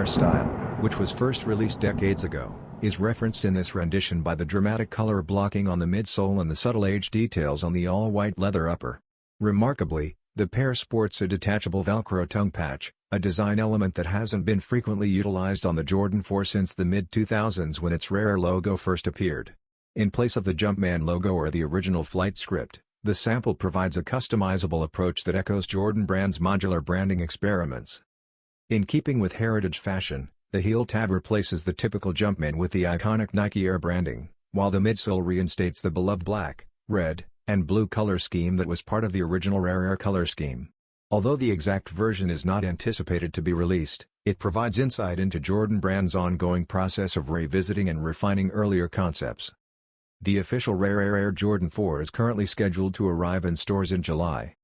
style, which was first released decades ago, is referenced in this rendition by the dramatic color blocking on the midsole and the subtle age details on the all-white leather upper. Remarkably, the pair sports a detachable Velcro tongue patch, a design element that hasn't been frequently utilized on the Jordan 4 since the mid-2000s when its rare logo first appeared. In place of the Jumpman logo or the original flight script, the sample provides a customizable approach that echoes Jordan Brand's modular branding experiments. In keeping with heritage fashion, the heel tab replaces the typical Jumpman with the iconic Nike Air branding, while the midsole reinstates the beloved black, red, and blue color scheme that was part of the original Rare Air color scheme. Although the exact version is not anticipated to be released, it provides insight into Jordan Brand's ongoing process of revisiting and refining earlier concepts. The official Rare Air Jordan 4 is currently scheduled to arrive in stores in July.